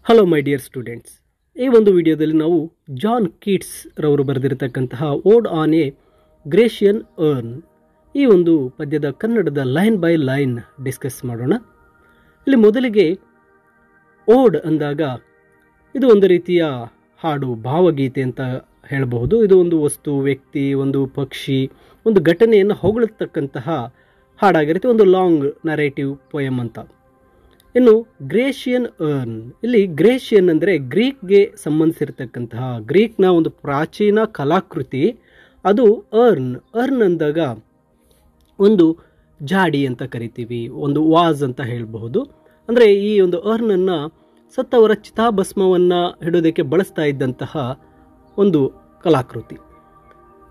Hello my dear students, ಈ ಒಂದು ವಿಡಿಯೋದಲ್ಲಿ ನಾವು ಜಾನ್ ಕೀಟ್ಸ್ ರವರು ಬರೆದಿರತಕ್ಕಂತಹ ಓಡ್ ಆನ್ ಎ ಗ್ರೇಷಿಯನ್ ಅರ್ನ್ ಈ ಒಂದು ಪದ್ಯದ ಕನ್ನಡದ ಲೈನ್ ಬೈ ಲೈನ್ ಡಿಸ್ಕಸ್ ಮಾಡೋಣ. ಇಲ್ಲಿ ಮೊದಲಿಗೆ ಓಡ್ ಅಂದಾಗ ಇದು ಒಂದು ರೀತಿಯ ಹಾಡು, ಭಾವಗೀತೆ ಅಂತ ಹೇಳಬಹುದು. ಇದು ಒಂದು ವಸ್ತು, ವ್ಯಕ್ತಿ, ಒಂದು ಪಕ್ಷಿ, ಒಂದು ಘಟನೆಯನ್ನು ಹೊಗಳತಕ್ಕಂತಹ ಹಾಡಾಗಿರುತ್ತೆ, ಒಂದು ಲಾಂಗ್ ನರೇಟಿವ್ ಪೊಯಮ್ ಅಂತ. ಇನ್ನು ಗ್ರೇಷಿಯನ್ ಅರ್ನ್, ಇಲ್ಲಿ ಗ್ರೇಷಿಯನ್ ಅಂದರೆ ಗ್ರೀಕ್ಗೆ ಸಂಬಂಧಿಸಿರ್ತಕ್ಕಂತಹ, ಗ್ರೀಕ್ನ ಒಂದು ಪ್ರಾಚೀನ ಕಲಾಕೃತಿ ಅದು. ಅರ್ನ್ ಅಂದಾಗ ಒಂದು ಜಾಡಿ ಅಂತ ಕರಿತೀವಿ, ಒಂದು ವಾಸ್ ಅಂತ ಹೇಳಬಹುದು. ಅಂದರೆ ಈ ಒಂದು ಅರ್ನನ್ನು ಸತ್ತವರ ಚಿತಾಭಸ್ಮವನ್ನು ಇಡೋದಕ್ಕೆ ಬಳಸ್ತಾ ಇದ್ದಂತಹ ಒಂದು ಕಲಾಕೃತಿ.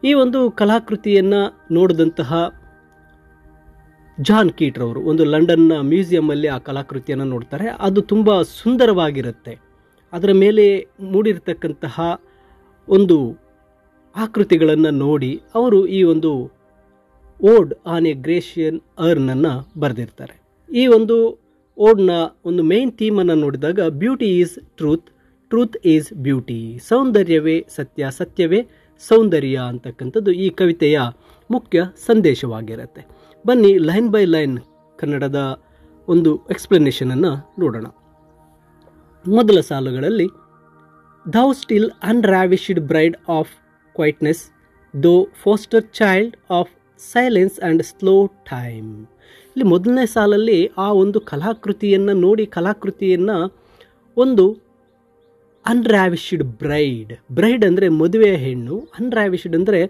ಈ ಒಂದು ಕಲಾಕೃತಿಯನ್ನು ನೋಡಿದಂತಹ ಜಾನ್ ಕೀಟ್ರವರು ಒಂದು ಲಂಡನ್ನ ಮ್ಯೂಸಿಯಮಲ್ಲಿ ಆ ಕಲಾಕೃತಿಯನ್ನು ನೋಡ್ತಾರೆ. ಅದು ತುಂಬ ಸುಂದರವಾಗಿರುತ್ತೆ. ಅದರ ಮೇಲೆ ಮೂಡಿರ್ತಕ್ಕಂತಹ ಒಂದು ಆಕೃತಿಗಳನ್ನು ನೋಡಿ ಅವರು ಈ ಒಂದು ಓಡ್ ಆನ್ ಎ ಗ್ರೇಷಿಯನ್ ಅರ್ನನ್ನು ಬರೆದಿರ್ತಾರೆ. ಈ ಒಂದು ಓಡ್ನ ಒಂದು ಮೇನ್ ಥೀಮನ್ನು ನೋಡಿದಾಗ beauty is truth, truth is beauty, ಸೌಂದರ್ಯವೇ ಸತ್ಯ, ಸತ್ಯವೇ ಸೌಂದರ್ಯ ಅಂತಕ್ಕಂಥದ್ದು ಈ ಕವಿತೆಯ ಮುಖ್ಯ ಸಂದೇಶವಾಗಿರುತ್ತೆ. ಬನ್ನಿ ಲೈನ್ ಬೈ ಲೈನ್ ಕನ್ನಡದ ಒಂದು ಎಕ್ಸ್ಪ್ಲನೇಷನನ್ನು ನೋಡೋಣ. ಮೊದಲ ಸಾಲುಗಳಲ್ಲಿ ಥೌ ಸ್ಟಿಲ್ ಅನ್ರಾವಿಶ್ಡ್ ಬ್ರೈಡ್ ಆಫ್ ಕ್ವೈಟ್ನೆಸ್, ದೋ ಫೋಸ್ಟರ್ child of silence and slow time. ಇಲ್ಲಿ ಮೊದಲನೇ ಸಾಲಲ್ಲಿ ಆ ಒಂದು ಕಲಾಕೃತಿಯನ್ನು ನೋಡಿ, ಕಲಾಕೃತಿಯನ್ನು ಒಂದು ಅನ್ರಾವಿಶ್ಡ್ ಬ್ರೈಡ್ ಅಂದರೆ ಮದುವೆಯ ಹೆಣ್ಣು, ಅನ್ರಾವಿಶ್ಡ್ ಅಂದರೆ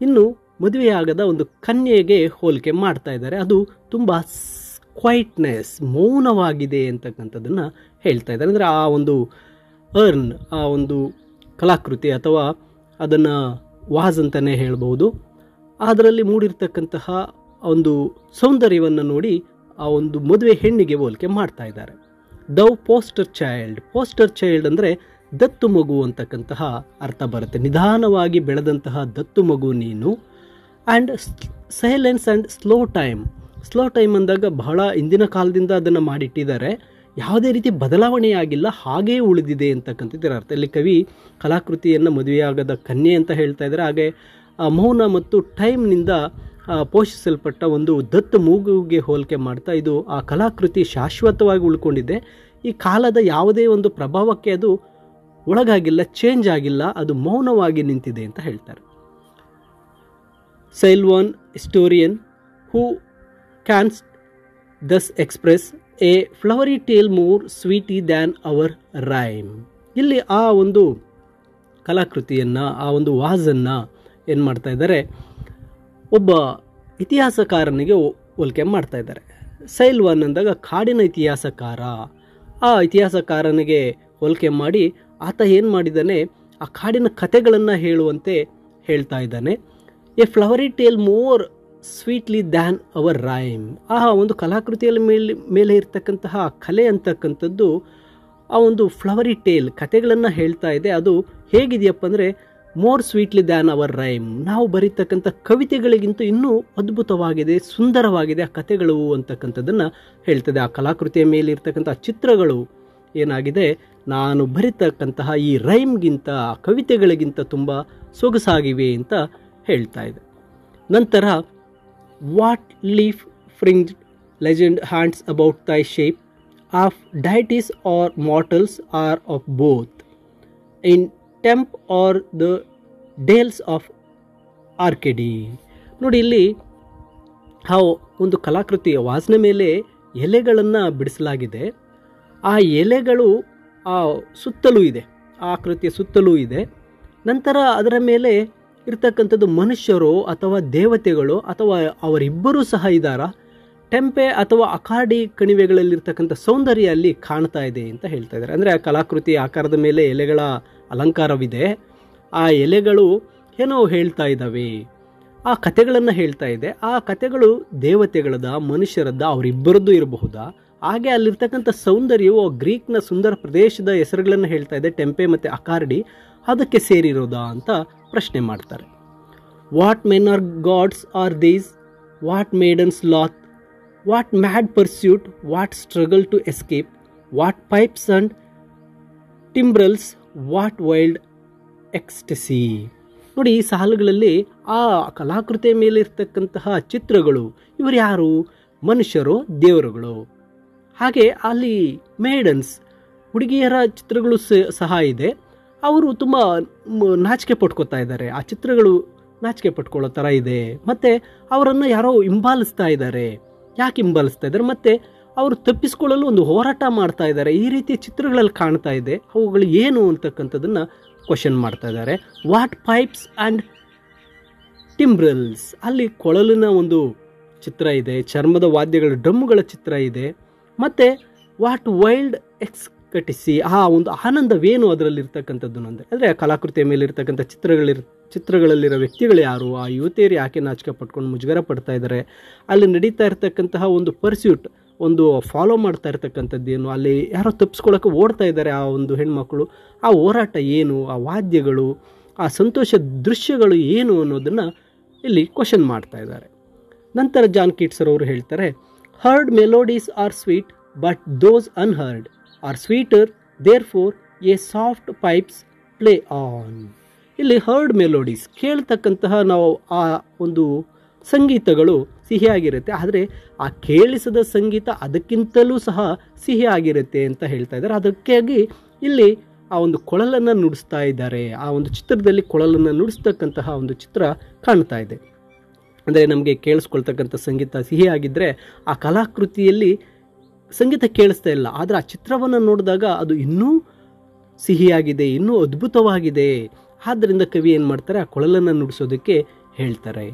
ಇನ್ನು ಮದುವೆಯಾಗದ ಒಂದು ಕನ್ಯೆಗೆ ಹೋಲಿಕೆ ಮಾಡ್ತಾ ಇದ್ದಾರೆ. ಅದು ತುಂಬ ಕ್ವೈಟ್ನೆಸ್, ಮೌನವಾಗಿದೆ ಅಂತಕ್ಕಂಥದ್ದನ್ನು ಹೇಳ್ತಾ ಇದ್ದಾರೆ. ಅಂದರೆ ಆ ಒಂದು ಅರ್ನ್, ಆ ಒಂದು ಕಲಾಕೃತಿ ಅಥವಾ ಅದನ್ನು ವಾಸ್ ಅಂತಲೇ ಹೇಳ್ಬೋದು, ಅದರಲ್ಲಿ ಮೂಡಿರ್ತಕ್ಕಂತಹ ಒಂದು ಸೌಂದರ್ಯವನ್ನು ನೋಡಿ ಆ ಒಂದು ಮದುವೆ ಹೆಣ್ಣಿಗೆ ಹೋಲಿಕೆ ಮಾಡ್ತಾ ಇದ್ದಾರೆ. ದೌ ಪೋಸ್ಟರ್ ಚೈಲ್ಡ್ ಅಂದರೆ ದತ್ತು ಮಗು ಅಂತಕ್ಕಂತಹ ಅರ್ಥ ಬರುತ್ತೆ. ನಿಧಾನವಾಗಿ ಬೆಳೆದಂತಹ ದತ್ತು ಮಗು ನೀನು. And silence and slow time ಅಂದಾಗ ಬಹಳ ಹಿಂದಿನ ಕಾಲದಿಂದ ಅದನ್ನು ಮಾಡಿಟ್ಟಿದ್ದಾರೆ, ಯಾವುದೇ ರೀತಿ ಬದಲಾವಣೆಯಾಗಿಲ್ಲ, ಹಾಗೇ ಉಳಿದಿದೆ ಅಂತಕ್ಕಂಥದ್ದು ಅರ್ಥ. ಇಲ್ಲಿ ಕವಿ ಕಲಾಕೃತಿಯನ್ನು ಮದುವೆಯಾಗದ ಕನ್ಯೆ ಅಂತ ಹೇಳ್ತಾ ಇದ್ದಾರೆ. ಹಾಗೆ ಮೌನ ಮತ್ತು ಟೈಮ್ನಿಂದ ಪೋಷಿಸಲ್ಪಟ್ಟ ಒಂದು ದತ್ತು ಮಗುವಿಗೆ ಹೋಲಿಕೆ ಮಾಡ್ತಾ ಇದು ಆ ಕಲಾಕೃತಿ ಶಾಶ್ವತವಾಗಿ ಉಳ್ಕೊಂಡಿದೆ, ಈ ಕಾಲದ ಯಾವುದೇ ಒಂದು ಪ್ರಭಾವಕ್ಕೆ ಅದು ಒಳಗಾಗಿಲ್ಲ, ಚೇಂಜ್ ಆಗಿಲ್ಲ, ಅದು ಮೌನವಾಗಿ ನಿಂತಿದೆ ಅಂತ ಹೇಳ್ತಾರೆ. Sylvan historian who canst thus express a flowery tale more sweetly than our rhyme. ಇಲ್ಲಿ ಆ ಒಂದು ಕಲಾಕೃತಿಯನ್ನು, ಆ ಒಂದು ವಾಸನ್ನು ಏನು ಮಾಡ್ತಾ ಇದ್ದಾರೆ, ಒಬ್ಬ ಇತಿಹಾಸಕಾರನಿಗೆ ಹೋಲಿಕೆ ಮಾಡ್ತಾ ಇದ್ದಾರೆ. ಸೈಲ್ವಾನ್ ಅಂದಾಗ ಕಾಡಿನ ಇತಿಹಾಸಕಾರ, ಆ ಇತಿಹಾಸಕಾರನಿಗೆ ಹೋಲಿಕೆ ಮಾಡಿ ಆತ ಏನು ಮಾಡಿದ್ದಾನೆ, ಆ ಕಾಡಿನ ಕಥೆಗಳನ್ನು ಹೇಳುವಂತೆ ಹೇಳ್ತಾ ಇದ್ದಾನೆ. A flowery tale more sweetly than our rhyme. ಆ ಒಂದು ಕಲಾಕೃತಿಯಲ್ಲಿ ಮೇಲೆ ಇರ್ತಕ್ಕಂತಹ ಕಲೆ ಅಂತಕ್ಕಂಥದ್ದು ಆ ಒಂದು ಫ್ಲವರಿ ಟೇಲ್ ಕಥೆಗಳನ್ನು ಹೇಳ್ತಾ ಇದೆ. ಅದು ಹೇಗಿದೆಯಪ್ಪ ಅಂದರೆ more sweetly than our rhyme, ನಾವು ಬರೀತಕ್ಕಂಥ ಕವಿತೆಗಳಿಗಿಂತ ಇನ್ನೂ ಅದ್ಭುತವಾಗಿದೆ, ಸುಂದರವಾಗಿದೆ ಆ ಕಥೆಗಳು ಅಂತಕ್ಕಂಥದ್ದನ್ನು ಹೇಳ್ತದೆ. ಆ ಕಲಾಕೃತಿಯ ಮೇಲೆ ಇರ್ತಕ್ಕಂಥ ಚಿತ್ರಗಳು ಏನಾಗಿದೆ, ನಾನು ಬರೀತಕ್ಕಂತಹ ಈ ರೈಮ್ಗಿಂತ, ಕವಿತೆಗಳಿಗಿಂತ ತುಂಬ ಸೊಗಸಾಗಿವೆ ಅಂತ ಹೇಳ್ತಾ ಇದೆ. ನಂತರ what leaf fringed legend haunts about thy shape of deities or mortals or of both in Tempe or the dales of Arcady. ನೋಡಿ, ಇಲ್ಲಿ ಆ ಒಂದು ಕಲಾಕೃತಿಯ ವಾಸನೆ ಮೇಲೆ ಎಲೆಗಳನ್ನು ಬಿಡಿಸಲಾಗಿದೆ. ಆ ಎಲೆಗಳು ಆ ಸುತ್ತಲೂ ಇದೆ, ಆ ಆಕೃತಿಯ ಸುತ್ತಲೂ ಇದೆ. ನಂತರ ಅದರ ಮೇಲೆ ಇರ್ತಕ್ಕಂಥದ್ದು ಮನುಷ್ಯರು ಅಥವಾ ದೇವತೆಗಳು ಅಥವಾ ಅವರಿಬ್ಬರೂ ಸಹ ಇದ್ದಾರಾ, ಟೆಂಪೆ ಅಥವಾ ಅಕಾಡಿ ಕಣಿವೆಗಳಲ್ಲಿರ್ತಕ್ಕಂಥ ಸೌಂದರ್ಯ ಅಲ್ಲಿ ಕಾಣ್ತಾ ಇದೆ ಅಂತ ಹೇಳ್ತಾ ಇದ್ದಾರೆ. ಅಂದರೆ ಆ ಕಲಾಕೃತಿ ಆಕಾರದ ಮೇಲೆ ಎಲೆಗಳ ಅಲಂಕಾರವಿದೆ, ಆ ಎಲೆಗಳು ಏನೋ ಹೇಳ್ತಾ ಇದ್ದಾವೆ, ಆ ಕಥೆಗಳನ್ನು ಹೇಳ್ತಾ ಇದೆ. ಆ ಕಥೆಗಳು ದೇವತೆಗಳದ, ಮನುಷ್ಯರದ್ದ, ಅವರಿಬ್ಬರದ್ದು ಇರಬಹುದಾ? ಹಾಗೆ ಅಲ್ಲಿರ್ತಕ್ಕಂಥ ಸೌಂದರ್ಯವು ಗ್ರೀಕ್ನ ಸುಂದರ ಪ್ರದೇಶದ ಹೆಸರುಗಳನ್ನು ಹೇಳ್ತಾ ಇದೆ, ಟೆಂಪೆ ಮತ್ತು ಅಕಾರ್ಡಿ, ಅದಕ್ಕೆ ಸೇರಿರೋದಾ ಅಂತ ಪ್ರಶ್ನೆ ಮಾಡ್ತಾರೆ. What men or gods are these, what maidens loth, what mad pursuit, what struggle to escape, what pipes and timbrels what wild ecstasy. ನೋಡಿ, ಈ ಸಾಲುಗಳಲ್ಲಿ ಆ ಕಲಾಕೃತಿಯ ಮೇಲೆ ಇರ್ತಕ್ಕಂತಹ ಚಿತ್ರಗಳು, ಇವರು ಯಾರು? ಮನುಷ್ಯರು, ದೇವರುಗಳು. ಹಾಗೆ ಅಲ್ಲಿ ಮೇಡನ್ಸ್, ಹುಡುಗಿಯರ ಚಿತ್ರಗಳು ಸಹ ಇದೆ. ಅವರು ತುಂಬ ನಾಚಿಕೆ ಪಟ್ಕೋತಾ ಇದ್ದಾರೆ. ಆ ಚಿತ್ರಗಳು ನಾಚಿಕೆ ಪಟ್ಕೊಳ್ಳೋ ಥರ ಇದೆ. ಮತ್ತು ಅವರನ್ನು ಯಾರೋ ಹಿಂಬಾಲಿಸ್ತಾ ಇದ್ದಾರೆ. ಯಾಕೆ ಹಿಂಬಾಲಿಸ್ತಾ ಇದ್ದಾರೆ? ಮತ್ತು ಅವರು ತಪ್ಪಿಸ್ಕೊಳ್ಳಲು ಒಂದು ಹೋರಾಟ ಮಾಡ್ತಾ ಇದ್ದಾರೆ. ಈ ರೀತಿಯ ಚಿತ್ರಗಳಲ್ಲಿ ಕಾಣ್ತಾ ಇದೆ. ಅವುಗಳು ಏನು ಅಂತಕ್ಕಂಥದ್ದನ್ನು ಕ್ವಶನ್ ಮಾಡ್ತಾ ಇದ್ದಾರೆ. ವಾಟ್ ಪೈಪ್ಸ್ ಆ್ಯಂಡ್ ಟಿಂಬ್ರಲ್ಸ್, ಅಲ್ಲಿ ಕೊಳಲಿನ ಒಂದು ಚಿತ್ರ ಇದೆ, ಚರ್ಮದ ವಾದ್ಯಗಳ ಡ್ರಮ್ಗಳ ಚಿತ್ರ ಇದೆ. ಮತ್ತು ವಾಟ್ ವೈಲ್ಡ್ ಎಕ್ಸ್ಕಟಿಸಿ, ಆ ಒಂದು ಆನಂದವೇನು ಅದರಲ್ಲಿರ್ತಕ್ಕಂಥದ್ದು ಅಂದರೆ ಕಲಾಕೃತಿಯ ಮೇಲೆ ಇರ್ತಕ್ಕಂಥ ಚಿತ್ರಗಳಲ್ಲಿರೋ ವ್ಯಕ್ತಿಗಳು ಯಾರು? ಆ ಯುವತಿಯರು ಯಾಕೆ ನಾಚಿಕೆ ಪಟ್ಕೊಂಡು ಮುಜುಗರ ಪಡ್ತಾ ಇದ್ದಾರೆ? ಅಲ್ಲಿ ನಡೀತಾ ಇರ್ತಕ್ಕಂತಹ ಒಂದು ಪರ್ಸ್ಯೂಟ್, ಒಂದು ಫಾಲೋ ಮಾಡ್ತಾ ಇರ್ತಕ್ಕಂಥದ್ದೇನು? ಅಲ್ಲಿ ಯಾರೋ ತಪ್ಪಿಸ್ಕೊಳ್ಳೋಕೆ ಓಡ್ತಾ ಇದ್ದಾರೆ ಆ ಒಂದು ಹೆಣ್ಮಕ್ಳು. ಆ ಹೋರಾಟ ಏನು? ಆ ವಾದ್ಯಗಳು, ಆ ಸಂತೋಷ ದೃಶ್ಯಗಳು ಏನು ಅನ್ನೋದನ್ನು ಇಲ್ಲಿ ಕ್ವಶನ್ ಮಾಡ್ತಾ ಇದ್ದಾರೆ. ನಂತರ ಜಾನ್ ಕೀಟ್ಸರ್ ಅವರು ಹೇಳ್ತಾರೆ, heard melodies are sweet but those unheard are sweeter, therefore ye soft pipes play on. ಇಲ್ಲಿ ಹರ್ಡ್ ಮೆಲೋಡೀಸ್, ಕೇಳ್ತಕ್ಕಂತಹ ನಾವು ಆ ಒಂದು ಸಂಗೀತಗಳು ಸಿಹಿಯಾಗಿರುತ್ತೆ. ಆದರೆ ಆ ಕೇಳಿಸದ ಸಂಗೀತ ಅದಕ್ಕಿಂತಲೂ ಸಹ ಸಿಹಿಯಾಗಿರುತ್ತೆ ಅಂತ ಹೇಳ್ತಾ ಇದ್ದಾರೆ. ಅದಕ್ಕಾಗಿ ಇಲ್ಲಿ ಆ ಒಂದು ಕೊಳಲನ್ನು ನುಡಿಸ್ತಾ ಇದ್ದಾರೆ. ಆ ಒಂದು ಚಿತ್ರದಲ್ಲಿ ಕೊಳಲನ್ನು ನುಡಿಸ್ತಕ್ಕಂತಹ ಒಂದು ಚಿತ್ರ ಕಾಣ್ತಾ ಇದೆ. ಅಂದರೆ ನಮಗೆ ಕೇಳಿಸ್ಕೊಳ್ತಕ್ಕಂಥ ಸಂಗೀತ ಸಿಹಿಯಾಗಿದ್ದರೆ ಆ ಕಲಾಕೃತಿಯಲ್ಲಿ ಸಂಗೀತ ಕೇಳಿಸ್ತಾ ಇಲ್ಲ. ಆದರೆ ಆ ಚಿತ್ರವನ್ನು ನೋಡಿದಾಗ ಅದು ಇನ್ನೂ ಸಿಹಿಯಾಗಿದೆ, ಇನ್ನೂ ಅದ್ಭುತವಾಗಿದೆ. ಆದ್ದರಿಂದ ಕವಿ ಏನು ಮಾಡ್ತಾರೆ, ಆ ಕೊಳಲನ್ನು ನುಡಿಸೋದಕ್ಕೆ ಹೇಳ್ತಾರೆ.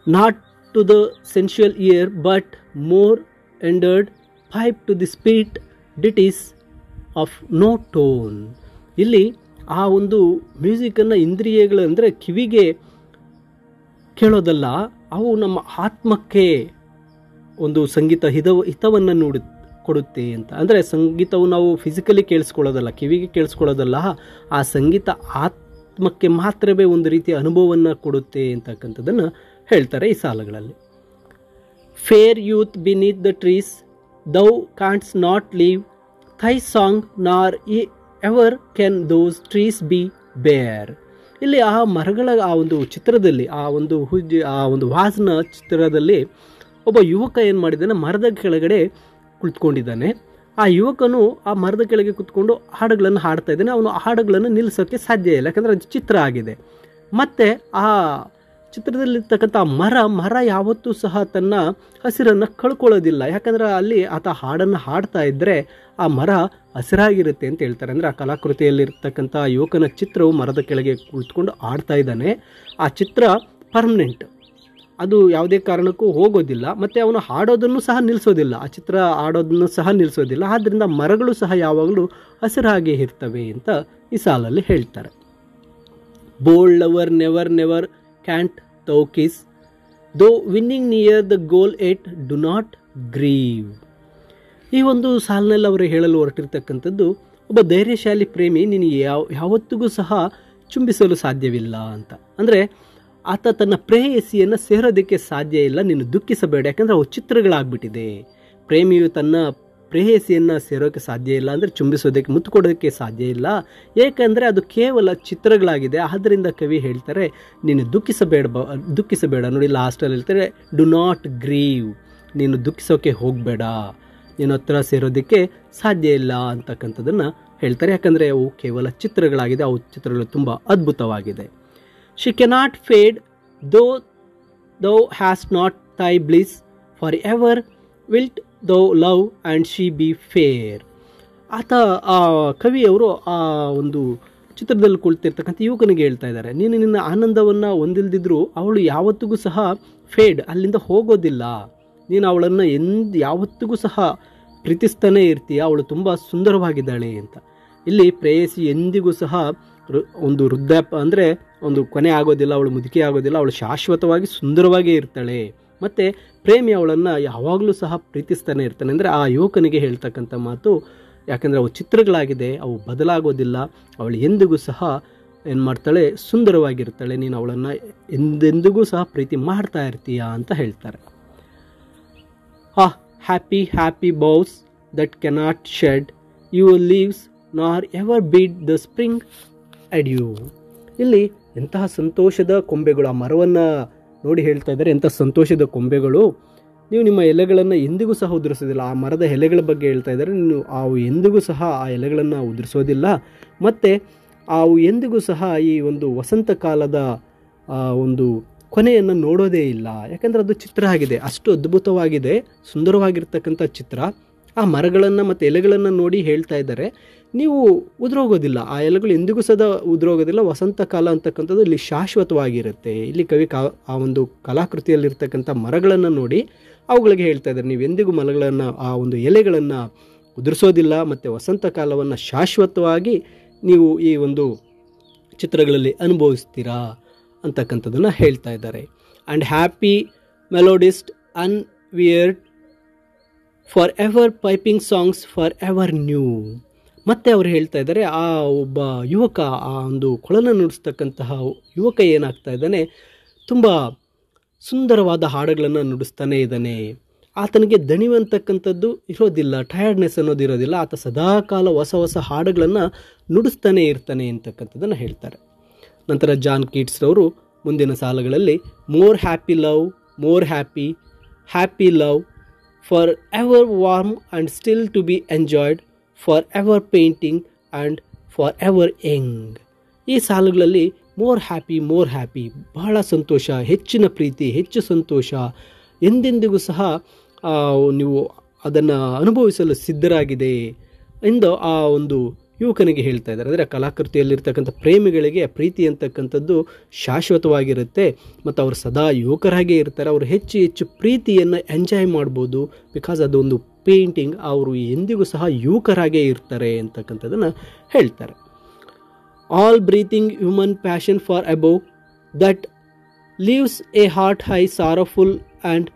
Not to the sensual ear but more endeared pipe to the spirit ditties of no tone. ಇಲ್ಲಿ ಆ ಒಂದು ಮ್ಯೂಸಿಕನ್ನು ಇಂದ್ರಿಯಗಳು ಅಂದರೆ ಕಿವಿಗೆ ಕೇಳೋದಲ್ಲ, ಅವು ನಮ್ಮ ಆತ್ಮಕ್ಕೆ ಒಂದು ಸಂಗೀತ ಹಿತವನ್ನು ಕೊಡುತ್ತೆ ಅಂತ. ಅಂದರೆ ಸಂಗೀತವು ನಾವು ಫಿಸಿಕಲಿ ಕೇಳಿಸ್ಕೊಳ್ಳೋದಲ್ಲ, ಕಿವಿಗೆ ಕೇಳಿಸ್ಕೊಳ್ಳೋದಲ್ಲ, ಆ ಸಂಗೀತ ಆತ್ಮಕ್ಕೆ ಮಾತ್ರವೇ ಒಂದು ರೀತಿಯ ಅನುಭವವನ್ನು ಕೊಡುತ್ತೆ ಅಂತಕ್ಕಂಥದ್ದನ್ನು ಹೇಳ್ತಾರೆ ಈ ಸಾಲುಗಳಲ್ಲಿ. Fair youth beneath the trees thou canst not leave thy song nor ever can those trees be bare. ಇಲ್ಲಿ ಆ ಮರಗಳ ಆ ಒಂದು ಚಿತ್ರದಲ್ಲಿ, ಆ ಒಂದು ವಾಸನ ಚಿತ್ರದಲ್ಲಿ ಒಬ್ಬ ಯುವಕ ಏನು ಮಾಡಿದ್ದಾನೆ, ಮರದ ಕೆಳಗಡೆ ಕುಳಿತುಕೊಂಡಿದ್ದಾನೆ. ಆ ಯುವಕನು ಆ ಮರದ ಕೆಳಗೆ ಕುತ್ಕೊಂಡು ಹಾಡುಗಳನ್ನು ಹಾಡ್ತಾ ಇದ್ದಾನೆ. ಅವನು ಹಾಡುಗಳನ್ನು ನಿಲ್ಲಿಸೋಕ್ಕೆ ಸಾಧ್ಯ ಇಲ್ಲ, ಯಾಕಂದರೆ ಅದು ಚಿತ್ರ ಆಗಿದೆ. ಮತ್ತು ಆ ಚಿತ್ರದಲ್ಲಿರ್ತಕ್ಕಂಥ ಮರ ಯಾವತ್ತೂ ಸಹ ತನ್ನ ಹಸಿರನ್ನು ಕಳ್ಕೊಳ್ಳೋದಿಲ್ಲ. ಯಾಕಂದರೆ ಅಲ್ಲಿ ಆತ ಹಾಡನ್ನು ಹಾಡ್ತಾ ಇದ್ದರೆ ಆ ಮರ ಹಸಿರಾಗಿರುತ್ತೆ ಅಂತ ಹೇಳ್ತಾರೆ. ಅಂದರೆ ಆ ಕಲಾಕೃತಿಯಲ್ಲಿರ್ತಕ್ಕಂಥ ಯುವಕನ ಚಿತ್ರವು ಮರದ ಕೆಳಗೆ ಕುಳಿತುಕೊಂಡು ಆಡ್ತಾ ಇದ್ದಾನೆ. ಆ ಚಿತ್ರ ಪರ್ಮನೆಂಟ್, ಅದು ಯಾವುದೇ ಕಾರಣಕ್ಕೂ ಹೋಗೋದಿಲ್ಲ. ಮತ್ತು ಅವನು ಹಾಡೋದನ್ನು ಸಹ ನಿಲ್ಲಿಸೋದಿಲ್ಲ, ಆ ಚಿತ್ರ ಆಡೋದನ್ನು ಸಹ ನಿಲ್ಲಿಸೋದಿಲ್ಲ. ಆದ್ದರಿಂದ ಮರಗಳು ಸಹ ಯಾವಾಗಲೂ ಹಸಿರಾಗಿ ಇರ್ತವೆ ಅಂತ ಈ ಸಾಲಲ್ಲಿ ಹೇಳ್ತಾರೆ. Bold lover never can't thou kiss, though winning near the goal yet do not grieve. ಈ ಒಂದು ಸಾಲಿನಲ್ಲಿ ಅವರು ಹೇಳಲು ಹೊರಟಿರ್ತಕ್ಕಂಥದ್ದು, ಒಬ್ಬ ಧೈರ್ಯಶಾಲಿ ಪ್ರೇಮಿ ನೀನು ಯಾವತ್ತಿಗೂ ಸಹ ಚುಂಬಿಸಲು ಸಾಧ್ಯವಿಲ್ಲ ಅಂತ. ಅಂದರೆ ಆತ ತನ್ನ ಪ್ರೇಯಸಿಯನ್ನು ಸೇರೋದಕ್ಕೆ ಸಾಧ್ಯ ಇಲ್ಲ, ನೀನು ದುಃಖಿಸಬೇಡ, ಯಾಕಂದರೆ ಅವು ಚಿತ್ರಗಳಾಗ್ಬಿಟ್ಟಿದೆ. ಪ್ರೇಮಿಯು ತನ್ನ ಪ್ರೇಯಸಿಯನ್ನು ಸೇರೋಕ್ಕೆ ಸಾಧ್ಯ ಇಲ್ಲ, ಅಂದರೆ ಚುಂಬಿಸೋದಕ್ಕೆ, ಮುತ್ತು ಕೊಡೋದಕ್ಕೆ ಸಾಧ್ಯ ಇಲ್ಲ, ಏಕೆಂದರೆ ಅದು ಕೇವಲ ಚಿತ್ರಗಳಾಗಿದೆ. ಆದ್ದರಿಂದ ಕವಿ ಹೇಳ್ತಾರೆ, ನೀನು ದುಃಖಿಸಬೇಡ. ನೋಡಿ, ಲಾಸ್ಟಲ್ಲಿ ಹೇಳ್ತಾರೆ, ಡು ನಾಟ್ ಗ್ರೀವ್, ನೀನು ದುಃಖಿಸೋಕ್ಕೆ ಹೋಗಬೇಡ, ನೀನು ಹತ್ರ ಸೇರೋದಕ್ಕೆ ಸಾಧ್ಯ ಇಲ್ಲ ಅಂತಕ್ಕಂಥದ್ದನ್ನು ಹೇಳ್ತಾರೆ. ಯಾಕಂದರೆ ಅವು ಕೇವಲ ಚಿತ್ರಗಳಾಗಿದೆ, ಅವು ಚಿತ್ರಗಳು ತುಂಬ ಅದ್ಭುತವಾಗಿದೆ. She cannot fade though hast not thy bliss for ever wilt thou love and she be fair. ಆತ ಆ ಕವಿಯವರು ಆ ಒಂದು ಚಿತ್ರದಲ್ಲಿ ಕುಳಿತಿರ್ತಕ್ಕಂಥ ಯುವಕನಿಗೆ ಹೇಳ್ತಾ ಇದ್ದಾರೆ, ನೀನು ನಿನ್ನ ಆನಂದವನ್ನು ಹೊಂದಿಲ್ದಿದ್ರೂ ಅವಳು ಯಾವತ್ತಿಗೂ ಸಹ ಫೇಡ್, ಅಲ್ಲಿಂದ ಹೋಗೋದಿಲ್ಲ, ನೀನು ಅವಳನ್ನು ಯಾವತ್ತಿಗೂ ಸಹ ಪ್ರೀತಿಸ್ತಾನೇ ಇರ್ತೀಯ, ಅವಳು ತುಂಬ ಸುಂದರವಾಗಿದ್ದಾಳೆ ಅಂತ. ಇಲ್ಲಿ ಪ್ರೇಯಸಿ ಎಂದಿಗೂ ಸಹ ಒಂದು ವೃದ್ಧಾಪ್ಯ ಅಂದರೆ ಒಂದು ಕೊನೆ ಆಗೋದಿಲ್ಲ, ಅವಳು ಮುದುಕಿ ಆಗೋದಿಲ್ಲ, ಅವಳು ಶಾಶ್ವತವಾಗಿ ಸುಂದರವಾಗೇ ಇರ್ತಾಳೆ. ಮತ್ತು ಪ್ರೇಮಿ ಅವಳನ್ನು ಯಾವಾಗಲೂ ಸಹ ಪ್ರೀತಿಸ್ತಾನೆ ಇರ್ತಾನೆ. ಅಂದರೆ ಆ ಯುವಕನಿಗೆ ಹೇಳ್ತಕ್ಕಂಥ ಮಾತು, ಯಾಕಂದರೆ ಅವು ಚಿತ್ರಗಳಾಗಿದೆ, ಅವು ಬದಲಾಗೋದಿಲ್ಲ, ಅವಳು ಎಂದಿಗೂ ಸಹ ಏನು ಮಾಡ್ತಾಳೆ, ಸುಂದರವಾಗಿರ್ತಾಳೆ, ನೀನು ಅವಳನ್ನು ಎಂದೆಂದಿಗೂ ಸಹ ಪ್ರೀತಿ ಮಾಡ್ತಾ ಇರ್ತೀಯ ಅಂತ ಹೇಳ್ತಾರೆ. Happy boughs that cannot shed your leaves nor ever bid the spring adieu. ಇಲ್ಲಿ ಎಂತಹ ಸಂತೋಷದ ಕೊಂಬೆಗಳು, ಆ ಮರವನ್ನು ನೋಡಿ ಹೇಳ್ತಾ ಇದ್ದಾರೆ, ಎಂಥ ಸಂತೋಷದ ಕೊಂಬೆಗಳು, ನೀವು ನಿಮ್ಮ ಎಲೆಗಳನ್ನು ಎಂದಿಗೂ ಸಹ ಉದುರಿಸೋದಿಲ್ಲ. ಆ ಮರದ ಎಲೆಗಳ ಬಗ್ಗೆ ಹೇಳ್ತಾ ಇದ್ದಾರೆ, ನೀವು ಅವು ಎಂದಿಗೂ ಸಹ ಆ ಎಲೆಗಳನ್ನು ಉದುರಿಸೋದಿಲ್ಲ, ಮತ್ತು ಅವು ಎಂದಿಗೂ ಸಹ ಈ ಒಂದು ವಸಂತ ಕಾಲದ ಒಂದು ಕೊನೆಯನ್ನು ನೋಡೋದೇ ಇಲ್ಲ. ಯಾಕಂದರೆ ಅದು ಚಿತ್ರ ಆಗಿದೆ, ಅಷ್ಟು ಅದ್ಭುತವಾಗಿದೆ, ಸುಂದರವಾಗಿರ್ತಕ್ಕಂಥ ಚಿತ್ರ. ಆ ಮರಗಳನ್ನು ಮತ್ತು ಎಲೆಗಳನ್ನು ನೋಡಿ ಹೇಳ್ತಾ ಇದ್ದಾರೆ, ನೀವು ಉದುರೋಗೋದಿಲ್ಲ, ಆ ಎಲೆಗಳು ಎಂದಿಗೂ ಸದಾ ಉದುರೋಗೋದಿಲ್ಲ. ವಸಂತ ಕಾಲ ಅಂತಕ್ಕಂಥದ್ದು ಇಲ್ಲಿ ಶಾಶ್ವತವಾಗಿರುತ್ತೆ. ಇಲ್ಲಿ ಕವಿ ಆ ಒಂದು ಕಲಾಕೃತಿಯಲ್ಲಿರ್ತಕ್ಕಂಥ ಮರಗಳನ್ನು ನೋಡಿ ಅವುಗಳಿಗೆ ಹೇಳ್ತಾ ಇದ್ದಾರೆ, ನೀವು ಎಂದಿಗೂ ಮರಗಳನ್ನು, ಆ ಒಂದು ಎಲೆಗಳನ್ನು ಉದುರಿಸೋದಿಲ್ಲ, ಮತ್ತು ವಸಂತ ಕಾಲವನ್ನು ಶಾಶ್ವತವಾಗಿ ನೀವು ಈ ಒಂದು ಚಿತ್ರಗಳಲ್ಲಿ ಅನುಭವಿಸ್ತೀರಾ ಅಂತಕ್ಕಂಥದ್ದನ್ನು ಹೇಳ್ತಾ ಇದ್ದಾರೆ. And happy melodist unwearied for ever piping songs for ever new. ಮತ್ತು ಅವರು ಹೇಳ್ತಾ ಇದ್ದಾರೆ, ಆ ಒಬ್ಬ ಯುವಕ, ಆ ಒಂದು ಕೊಳನ ನುಡಿಸ್ತಕ್ಕಂತಹ ಯುವಕ ಏನಾಗ್ತಾ ಇದ್ದಾನೆ, ತುಂಬ ಸುಂದರವಾದ ಹಾಡುಗಳನ್ನು ನುಡಿಸ್ತಾನೆ ಇದ್ದಾನೆ. ಆತನಿಗೆ ದಣಿವಂತಕ್ಕಂಥದ್ದು ಇರೋದಿಲ್ಲ, ಟಯರ್ಡ್ನೆಸ್ ಅನ್ನೋದು ಇರೋದಿಲ್ಲ. ಆತ ಸದಾಕಾಲ ಹೊಸ ಹೊಸ ಹಾಡುಗಳನ್ನು ನುಡಿಸ್ತಾನೆ ಇರ್ತಾನೆ ಅಂತಕ್ಕಂಥದ್ದನ್ನು ಹೇಳ್ತಾರೆ. ನಂತರ ಜಾನ್ ಕೀಟ್ಸ್ರವರು ಮುಂದಿನ ಸಾಲುಗಳಲ್ಲಿ more happy love, more happy, happy love, for ever warm and still to be enjoyed, for ever painting and for ever young. ಈ ಸಾಲುಗಳಲ್ಲಿ ಮೋರ್ ಹ್ಯಾಪಿ, ಬಹಳ ಸಂತೋಷ, ಹೆಚ್ಚಿನ ಪ್ರೀತಿ, ಹೆಚ್ಚು ಸಂತೋಷ, ಎಂದೆಂದಿಗೂ ಸಹ ನೀವು ಅದನ್ನು ಅನುಭವಿಸಲು ಸಿದ್ಧರಾಗಿದೆ ಎಂದು ಆ ಒಂದು ಯುವಕನಿಗೆ ಹೇಳ್ತಾ ಇದ್ದಾರೆ. ಅಂದರೆ ಕಲಾಕೃತಿಯಲ್ಲಿರ್ತಕ್ಕಂಥ ಪ್ರೇಮಿಗಳಿಗೆ ಪ್ರೀತಿ ಅಂತಕ್ಕಂಥದ್ದು ಶಾಶ್ವತವಾಗಿರುತ್ತೆ, ಮತ್ತು ಅವರು ಸದಾ ಯುವಕರಾಗೇ ಇರ್ತಾರೆ. ಅವರು ಹೆಚ್ಚು ಹೆಚ್ಚು ಪ್ರೀತಿಯನ್ನು ಎಂಜಾಯ್ ಮಾಡ್ಬೋದು, ಬಿಕಾಸ್ ಅದೊಂದು ಪೇಂಟಿಂಗ್. ಅವರು ಎಂದಿಗೂ ಸಹ ಯುವಕರಾಗೇ ಇರ್ತಾರೆ ಅಂತಕ್ಕಂಥದ್ದನ್ನು ಹೇಳ್ತಾರೆ. All breathing human passion far above that leaves a heart high sorrowful and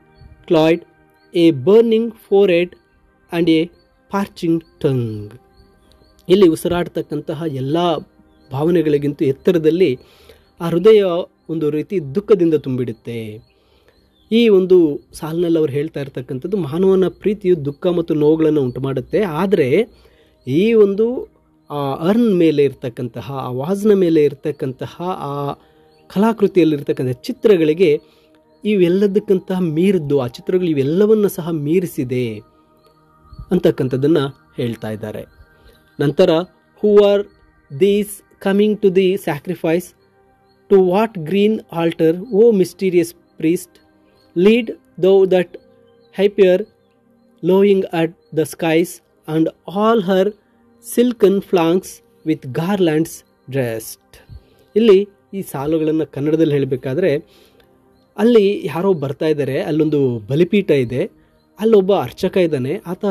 cloyed, a burning forehead and a parching tongue. ಇಲ್ಲಿ ಉಸಿರಾಡ್ತಕ್ಕಂತಹ ಎಲ್ಲ ಭಾವನೆಗಳಿಗಿಂತ ಎತ್ತರದಲ್ಲಿ ಆ ಹೃದಯ ಒಂದು ರೀತಿ ದುಃಖದಿಂದ ತುಂಬಿಡುತ್ತೆ. ಈ ಒಂದು ಸಾಲಿನಲ್ಲಿ ಅವರು ಹೇಳ್ತಾ ಇರ್ತಕ್ಕಂಥದ್ದು, ಮಾನವನ ಪ್ರೀತಿಯು ದುಃಖ ಮತ್ತು ನೋವುಗಳನ್ನು ಉಂಟು ಮಾಡುತ್ತೆ, ಆದರೆ ಈ ಒಂದು ಆ ಅರ್ನ್ ಮೇಲೆ ಇರ್ತಕ್ಕಂತಹ, ಆ ವಾಜ್ನ ಮೇಲೆ ಇರ್ತಕ್ಕಂತಹ, ಆ ಕಲಾಕೃತಿಯಲ್ಲಿರ್ತಕ್ಕಂಥ ಚಿತ್ರಗಳಿಗೆ ಇವೆಲ್ಲದಕ್ಕಂತಹ ಮೀರಿದ್ದು, ಆ ಚಿತ್ರಗಳು ಇವೆಲ್ಲವನ್ನು ಸಹ ಮೀರಿಸಿದೆ ಅಂತಕ್ಕಂಥದ್ದನ್ನು ಹೇಳ್ತಾ ಇದ್ದಾರೆ. ನಂತರ who are these coming to the sacrifice to what green altar O mysterious priest, lead thou that heifer lowing at the skies and all her silken flanks with garlands dressed. ಇಲ್ಲಿ ಈ ಸಾಲುಗಳನ್ನು ಕನ್ನಡದಲ್ಲಿ ಹೇಳಬೇಕಾದ್ರೆ, ಅಲ್ಲಿ ಯಾರೋ ಬರ್ತಾ ಇದ್ದಾರೆ, ಅಲ್ಲೊಂದು ಬಲಿಪೀಠ ಇದೆ, ಅಲ್ಲೊಬ್ಬ ಅರ್ಚಕ ಇದ್ದಾನೆ. ಆತ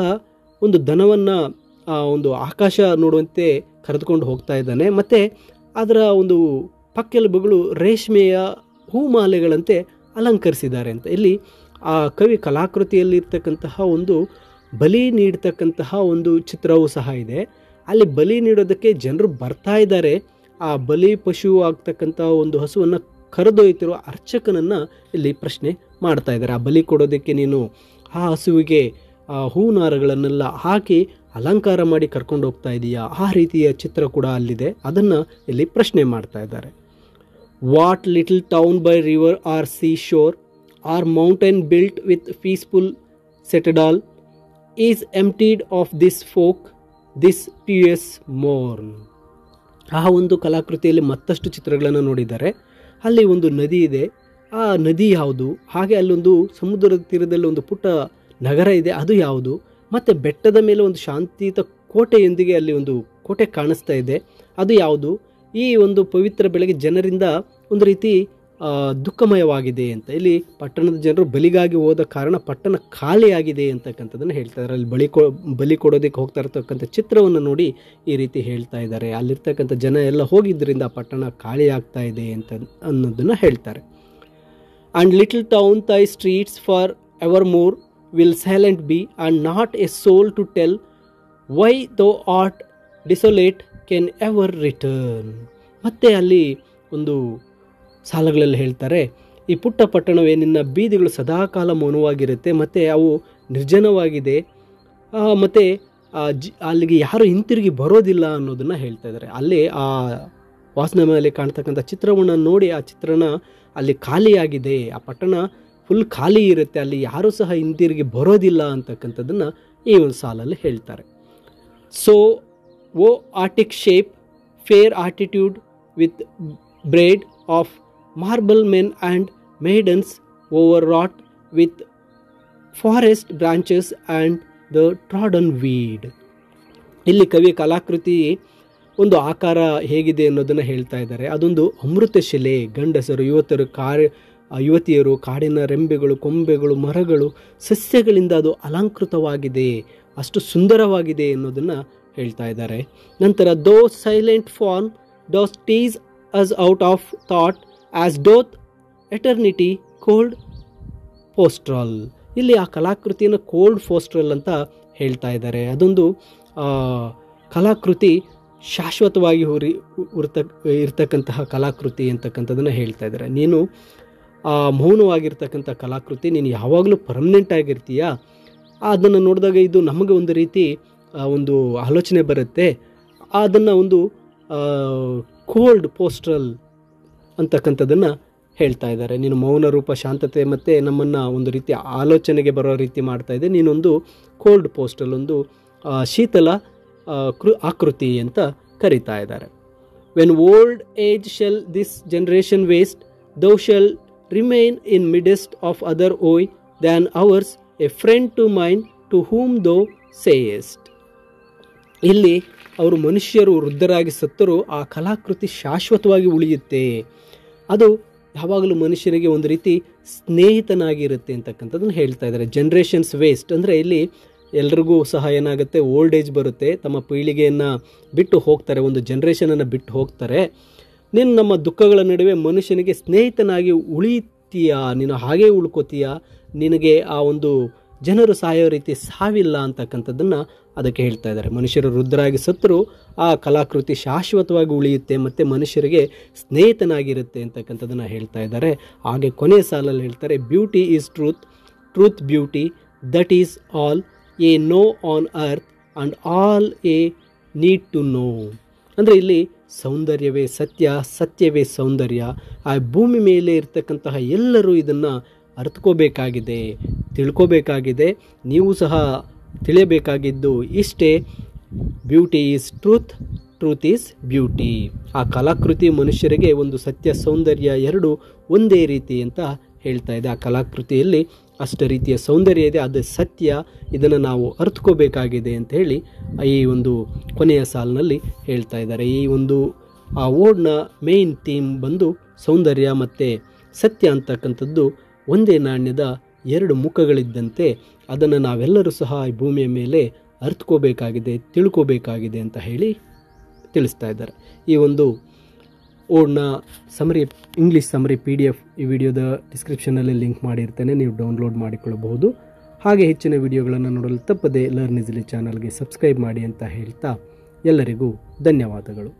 ಒಂದು ದನವನ್ನು ಒಂದು ಆಕಾಶ ನೋಡುವಂತೆ ಕರೆದುಕೊಂಡು ಹೋಗ್ತಾ ಇದ್ದಾನೆ, ಮತ್ತು ಅದರ ಒಂದು ಪಕ್ಕೆಲುಬುಗಳು ರೇಷ್ಮೆಯ ಹೂಮಾಲೆಗಳಂತೆ ಅಲಂಕರಿಸಿದ್ದಾರೆ ಅಂತ. ಇಲ್ಲಿ ಆ ಕವಿ ಕಲಾಕೃತಿಯಲ್ಲಿರ್ತಕ್ಕಂತಹ ಒಂದು ಬಲಿ ನೀಡ್ತಕ್ಕಂತಹ ಒಂದು ಚಿತ್ರವೂ ಸಹ ಇದೆ. ಅಲ್ಲಿ ಬಲಿ ನೀಡೋದಕ್ಕೆ ಜನರು ಬರ್ತಾ ಇದ್ದಾರೆ. ಆ ಬಲಿ ಪಶು ಆಗ್ತಕ್ಕಂಥ ಒಂದು ಹಸುವನ್ನು ಕರೆದೊಯ್ತಿರೋ ಅರ್ಚಕನನ್ನು ಇಲ್ಲಿ ಪ್ರಶ್ನೆ ಮಾಡ್ತಾ ಇದ್ದಾರೆ. ಆ ಬಲಿ ಕೊಡೋದಕ್ಕೆ ನೀನು ಆ ಹಸುವಿಗೆ ಹೂನಾರಗಳನ್ನೆಲ್ಲ ಹಾಕಿ ಅಲಂಕಾರ ಮಾಡಿ ಕರ್ಕೊಂಡು ಹೋಗ್ತಾ ಇದೆಯಾ? ಆ ರೀತಿಯ ಚಿತ್ರ ಕೂಡ ಅಲ್ಲಿದೆ, ಅದನ್ನು ಇಲ್ಲಿ ಪ್ರಶ್ನೆ ಮಾಡ್ತಾ ಇದ್ದಾರೆ. What little town by river or sea shore or mountain built with peaceful citadel is emptied of this folk this pious morn. ಆ ಒಂದು ಕಲಾಕೃತಿಯಲ್ಲಿ ಮತ್ತಷ್ಟು ಚಿತ್ರಗಳನ್ನು ನೋಡಿದ್ದಾರೆ. ಅಲ್ಲಿ ಒಂದು ನದಿ ಇದೆ, ಆ ನದಿ ಯಾವುದು? ಹಾಗೆ ಅಲ್ಲೊಂದು ಸಮುದ್ರದ ತೀರದಲ್ಲಿ ಒಂದು ಪುಟ್ಟ ನಗರ ಇದೆ, ಅದು ಯಾವುದು? ಮತ್ತು ಬೆಟ್ಟದ ಮೇಲೆ ಒಂದು ಶಾಂತಿಯುತ ಕೋಟೆಯೊಂದಿಗೆ ಅಲ್ಲಿ ಒಂದು ಕೋಟೆ ಕಾಣಿಸ್ತಾ ಇದೆ, ಅದು ಯಾವುದು? ಈ ಒಂದು ಪವಿತ್ರ ಬೆಳಗ್ಗೆ ಜನರಿಂದ ಒಂದು ರೀತಿ ದುಃಖಮಯವಾಗಿದೆ ಅಂತ. ಇಲ್ಲಿ ಪಟ್ಟಣದ ಜನರು ಬಲಿಗಾಗಿ ಹೋದ ಕಾರಣ ಪಟ್ಟಣ ಖಾಲಿಯಾಗಿದೆ ಅಂತಕ್ಕಂಥದ್ದನ್ನು ಹೇಳ್ತಾ ಇದ್ದಾರೆ. ಅಲ್ಲಿ ಬಲಿ ಕೊಡೋದಕ್ಕೆ ಹೋಗ್ತಾ ಇರ್ತಕ್ಕಂಥ ಚಿತ್ರವನ್ನು ನೋಡಿ ಈ ರೀತಿ ಹೇಳ್ತಾ ಇದ್ದಾರೆ. ಅಲ್ಲಿರ್ತಕ್ಕಂಥ ಜನ ಎಲ್ಲ ಹೋಗಿದ್ದರಿಂದ ಪಟ್ಟಣ ಖಾಲಿ ಆಗ್ತಾ ಇದೆ ಅಂತ ಅನ್ನೋದನ್ನು ಹೇಳ್ತಾರೆ. And little town thy streets for ever more will silent be and not a soul to tell why thou art desolate can ever return. ಮತ್ತು ಅಲ್ಲಿ ಒಂದು ಸಾಲುಗಳಲ್ಲಿ ಹೇಳ್ತಾರೆ, ಈ ಪುಟ್ಟ ಪಟ್ಟಣವೇ ನಿನ್ನ ಬೀದಿಗಳು ಸದಾಕಾಲ ಮೌನವಾಗಿರುತ್ತೆ, ಮತ್ತು ಅವು ನಿರ್ಜನವಾಗಿದೆ, ಮತ್ತು ಅಲ್ಲಿಗೆ ಯಾರು ಹಿಂತಿರುಗಿ ಬರೋದಿಲ್ಲ ಅನ್ನೋದನ್ನು ಹೇಳ್ತಾ ಇದ್ದಾರೆ. ಅಲ್ಲೇ ಆ ವಾಸನಮಯಲ್ಲಿ ಕಾಣ್ತಕ್ಕಂಥ ಚಿತ್ರವನ್ನು ನೋಡಿ ಆ ಚಿತ್ರಣ ಅಲ್ಲಿ ಖಾಲಿಯಾಗಿದೆ, ಆ ಪಟ್ಟಣ ಫುಲ್ ಖಾಲಿ ಇರುತ್ತೆ, ಅಲ್ಲಿ ಯಾರೂ ಸಹ ಹಿಂತಿರುಗಿ ಬರೋದಿಲ್ಲ ಅಂತಕ್ಕಂಥದ್ದನ್ನು ಈ ಒಂದು ಸಾಲಲ್ಲಿ ಹೇಳ್ತಾರೆ. So O Attic shape fair attitude with brede of marble men and maidens overwrought with forest branches and the trodden weed. ಇಲ್ಲಿ ಕವಿ ಕಲಾಕೃತಿ ಒಂದು ಆಕಾರ ಹೇಗಿದೆ ಅನ್ನೋದನ್ನು ಹೇಳ್ತಾ ಇದ್ದಾರೆ. ಅದೊಂದು ಅಮೃತ ಶಿಲೆ, ಗಂಡಸರು ಯುವತಿಯರು, ಕಾಡಿನ ರೆಂಬೆಗಳು, ಕೊಂಬೆಗಳು, ಮರಗಳು, ಸಸ್ಯಗಳಿಂದ ಅದು ಅಲಂಕೃತವಾಗಿದೆ, ಅಷ್ಟು ಸುಂದರವಾಗಿದೆ ಅನ್ನೋದನ್ನು ಹೇಳ್ತಾ ಇದ್ದಾರೆ. ನಂತರ thou silent form dost tease us out of thought as doth eternity cold pastoral. ಇಲ್ಲಿ ಆ ಕಲಾಕೃತಿಯನ್ನು ಕೋಲ್ಡ್ ಪೋಸ್ಟ್ರಲ್ ಅಂತ ಹೇಳ್ತಾ ಇದ್ದಾರೆ. ಅದೊಂದು ಕಲಾಕೃತಿ ಶಾಶ್ವತವಾಗಿ ಇರ್ತಕ್ಕಂತಹ ಕಲಾಕೃತಿ ಅಂತಕ್ಕಂಥದ್ದನ್ನು ಹೇಳ್ತಾ ಇದ್ದಾರೆ. ನೀನು ಮೌನವಾಗಿರ್ತಕ್ಕಂಥ ಕಲಾಕೃತಿ, ನೀನು ಯಾವಾಗಲೂ ಪರ್ಮನೆಂಟ್ ಆಗಿರ್ತೀಯ. ಅದನ್ನು ನೋಡಿದಾಗ ಇದು ನಮಗೆ ಒಂದು ರೀತಿ ಒಂದು ಆಲೋಚನೆ ಬರುತ್ತೆ, ಅದನ್ನು ಒಂದು ಕೋಲ್ಡ್ ಪೋಸ್ಟ್ರಲ್ ಅಂತಕ್ಕಂಥದ್ದನ್ನು ಹೇಳ್ತಾ ಇದ್ದಾರೆ. ನೀನು ಮೌನ ರೂಪ ಶಾಂತತೆ ಮತ್ತು ನಮ್ಮನ್ನು ಒಂದು ರೀತಿ ಆಲೋಚನೆಗೆ ಬರೋ ರೀತಿ ಮಾಡ್ತಾ ಇದೆ, ನೀನೊಂದು ಕೋಲ್ಡ್ ಪೋಸ್ಟಲ್, ಒಂದು ಶೀತಲ ಆಕೃತಿ ಅಂತ ಕರೀತಾ ಇದ್ದಾರೆ. When old age shall this generation waste thou shall remain in midst of other woe than ours a friend to mind to whom thou sayest. ಇಲ್ಲಿ ಅವರು ಮನುಷ್ಯರು ವೃದ್ಧರಾಗಿ ಸತ್ತರೂ ಆ ಕಲಾಕೃತಿ ಶಾಶ್ವತವಾಗಿ ಉಳಿಯುತ್ತೆ, ಅದು ಯಾವಾಗಲೂ ಮನುಷ್ಯನಿಗೆ ಒಂದು ರೀತಿ ಸ್ನೇಹಿತನಾಗಿರುತ್ತೆ ಅಂತಕ್ಕಂಥದ್ದನ್ನು ಹೇಳ್ತಾ ಇದ್ದಾರೆ. ಜನ್ರೇಷನ್ಸ್ ವೇಸ್ಟ್ ಅಂದರೆ ಇಲ್ಲಿ ಎಲ್ರಿಗೂ ಸಹ ಏನಾಗುತ್ತೆ, ಓಲ್ಡ್ ಏಜ್ ಬರುತ್ತೆ, ತಮ್ಮ ಪೀಳಿಗೆಯನ್ನು ಬಿಟ್ಟು ಹೋಗ್ತಾರೆ, ಒಂದು ಜನ್ರೇಷನನ್ನು ಬಿಟ್ಟು ಹೋಗ್ತಾರೆ. ನೀನು ನಮ್ಮ ದುಃಖಗಳ ನಡುವೆ ಮನುಷ್ಯನಿಗೆ ಸ್ನೇಹಿತನಾಗಿ ಉಳಿತೀಯಾ, ನೀನು ಹಾಗೇ ಉಳ್ಕೋತೀಯ, ನಿನಗೆ ಆ ಒಂದು ಜನರು ಸಾಯೋ ರೀತಿ ಸಾವಿಲ್ಲ ಅಂತಕ್ಕಂಥದ್ದನ್ನು ಅದಕ್ಕೆ ಹೇಳ್ತಾ ಇದ್ದಾರೆ. ಮನುಷ್ಯರು ವೃದ್ಧರಾಗಿ ಸತ್ತರೂ ಆ ಕಲಾಕೃತಿ ಶಾಶ್ವತವಾಗಿ ಉಳಿಯುತ್ತೆ ಮತ್ತು ಮನುಷ್ಯರಿಗೆ ಸ್ನೇಹಿತನಾಗಿರುತ್ತೆ ಅಂತಕ್ಕಂಥದ್ದನ್ನು ಹೇಳ್ತಾ ಇದ್ದಾರೆ. ಹಾಗೆ ಕೊನೆಯ ಸಾಲಲ್ಲಿ ಹೇಳ್ತಾರೆ, beauty is truth, truth beauty, that is all ye know on earth and all ye need to know. ಅಂದರೆ ಇಲ್ಲಿ ಸೌಂದರ್ಯವೇ ಸತ್ಯ, ಸತ್ಯವೇ ಸೌಂದರ್ಯ. ಆ ಭೂಮಿ ಮೇಲೆ ಇರ್ತಕ್ಕಂತಹ ಎಲ್ಲರೂ ಇದನ್ನು ಅರ್ಥಕೋಬೇಕಾಗಿದೆ, ತಿಳ್ಕೋಬೇಕಾಗಿದೆ. ನೀವು ಸಹ ತಿಳಿಯಬೇಕಾಗಿದ್ದು ಇಷ್ಟೇ, beauty is truth, truth is beauty. ಆ ಕಲಾಕೃತಿ ಮನುಷ್ಯರಿಗೆ ಒಂದು ಸತ್ಯ ಸೌಂದರ್ಯ ಎರಡು ಒಂದೇ ರೀತಿ ಅಂತ ಹೇಳ್ತಾ ಇದೆ. ಆ ಕಲಾಕೃತಿಯಲ್ಲಿ ಅಷ್ಟು ರೀತಿಯ ಸೌಂದರ್ಯ ಇದೆ, ಅದು ಸತ್ಯ, ಇದನ್ನು ನಾವು ಅರ್ಥಕೋಬೇಕಾಗಿದೆ ಅಂತ ಹೇಳಿ ಈ ಒಂದು ಕೊನೆಯ ಸಾಲಿನಲ್ಲಿ ಹೇಳ್ತಾ ಇದ್ದಾರೆ. ಈ ಒಂದು ಆ ಓಡ್ನ ಮೇನ್ ಥೀಮ್ ಬಂದು ಸೌಂದರ್ಯ ಮತ್ತು ಸತ್ಯ ಅಂತಕ್ಕಂಥದ್ದು ಒಂದೇ ನಾಣ್ಯದ ಎರಡು ಮುಖಗಳಿದ್ದಂತೆ, ಅದನ್ನು ನಾವೆಲ್ಲರೂ ಸಹ ಈ ಭೂಮಿಯ ಮೇಲೆ ಅರ್ಥಕೋಬೇಕಾಗಿದೆ, ತಿಳ್ಕೋಬೇಕಾಗಿದೆ ಅಂತ ಹೇಳಿ ತಿಳಿಸ್ತಾ ಇದ್ದಾರೆ. ಈ ಒಂದು ಓಡ್ನ ಸಮರಿ, ಇಂಗ್ಲೀಷ್ ಸಮರಿ PDF ಈ ವಿಡಿಯೋದ ಡಿಸ್ಕ್ರಿಪ್ಷನಲ್ಲಿ ಲಿಂಕ್ ಮಾಡಿರ್ತೇನೆ, ನೀವು ಡೌನ್ಲೋಡ್ ಮಾಡಿಕೊಳ್ಳಬಹುದು. ಹಾಗೆ ಹೆಚ್ಚಿನ ವಿಡಿಯೋಗಳನ್ನು ನೋಡಲು ತಪ್ಪದೆ ಲರ್ನ್ ಈಸಿಲಿ ಚಾನಲ್ಗೆ ಸಬ್ಸ್ಕ್ರೈಬ್ ಮಾಡಿ ಅಂತ ಹೇಳ್ತಾ ಎಲ್ಲರಿಗೂ ಧನ್ಯವಾದಗಳು.